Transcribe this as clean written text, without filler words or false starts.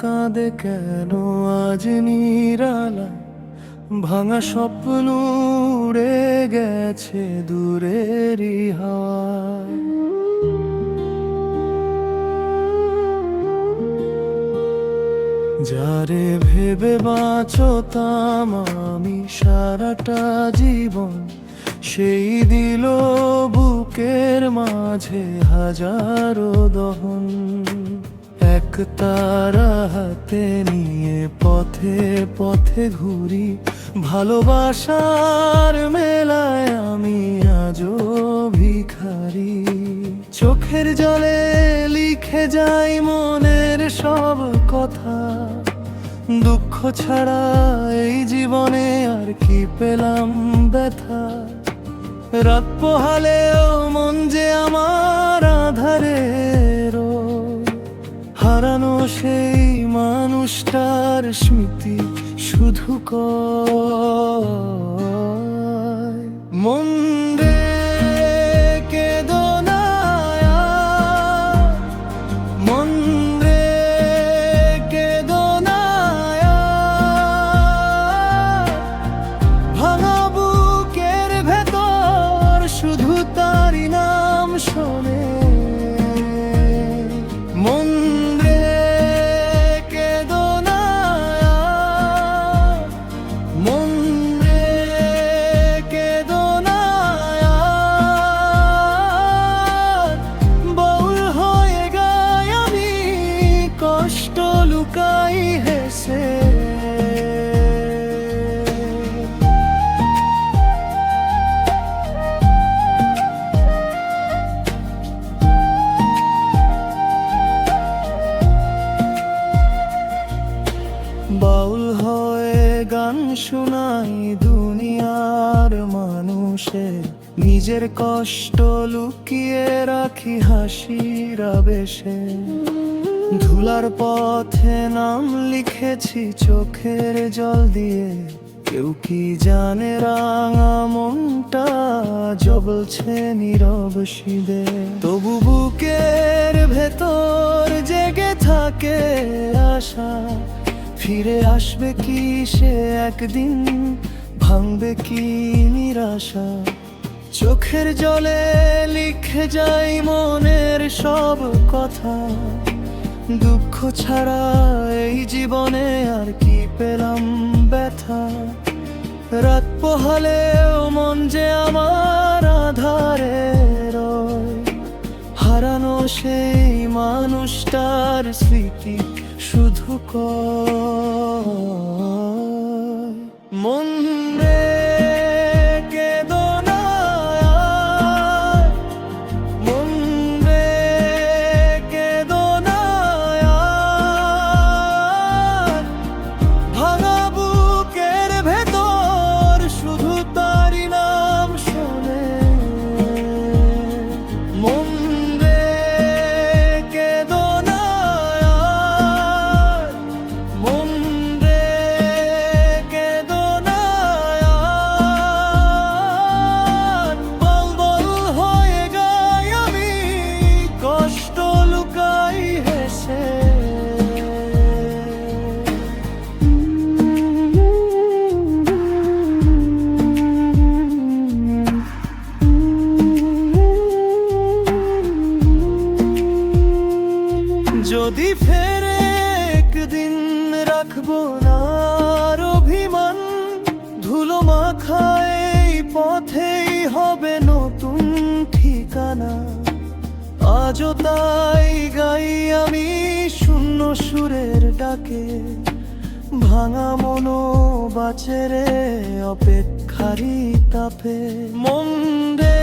কাঁদে কেন আজ নিরালা, ভাঙা স্বপ্ন উড়ে গেছে দূরেরই হাওয়ায়। যারে ভেবে বাঁচতাম আমি সারাটা জীবন, সেই দিল বুকের মাঝে হাজারো দহন। এক তারা হাতে নিয়ে পথে পথে ঘুরি, ভালোবাসার মেলায় আমি আজও ভিখারি। চোখের জলে লিখে যাই মনের সব কথা, দুঃখ ছাড়া এই জীবনে আর কি পেলাম ব্যথা। রাত পোহালেও মন যে আমার আধারে রয়, হারানো সেই মানুষটার স্মৃতি শুধু কয়, মন রে কেঁদো না আর, মন রে কেঁদো না আর। ভাঙা বুকের ভেতর শুধু তারি নাম শোনে, মন রে কেঁদো না আর, মন রে কেঁদো না আর। বাউল হয়ে গাই আমি কষ্ট লুকাই হেসে, বাউল হয়ে গান শোনাই দুনিয়ার মানুষে, নিজের কষ্ট লুকিয়ে রাখি হাসির আবেশে। ধুলার পথে নাম লিখেছি চোখের জল দিয়ে, কেউ কি জানে রাঙা মনটা জ্বলছে নীরব শীবে। তবু বুকের ভেতর জেগে থাকে আশা, ফিরে আসবে কি সে একদিন, ভাঙবে কি নিরাশা। চোখের জলে লিখে যাই মনের সব কথা, দুঃখ ছাড়া এই জীবনে আর কি পেলাম ব্যথা। রাত পোহালেও মন যে আমার আধারে রয়, হারানো সেই মানুষটার স্মৃতি শুধু কয়, মন রে কেঁদো না আর, মন রে কেঁদো না আর। ভাঙা বুকের ভেতর শুধু তারি নাম শোনে, মন রে কেঁদো না আর, মন রে কেঁদো না আর। বল বল হয়ে গাই আমি কষ্ট লুকাই হেসে, যদি ফেরে একদিন রাখবো না আর অভিমান। ধুলো মাখা এই পথেই হবে নতুন ঠিকানা, আজও তাই গাই আমি শূন্য সুরের ডাকে। ভাঙা মনো বাঁচে রে অপেক্ষারই তাপে, মন রে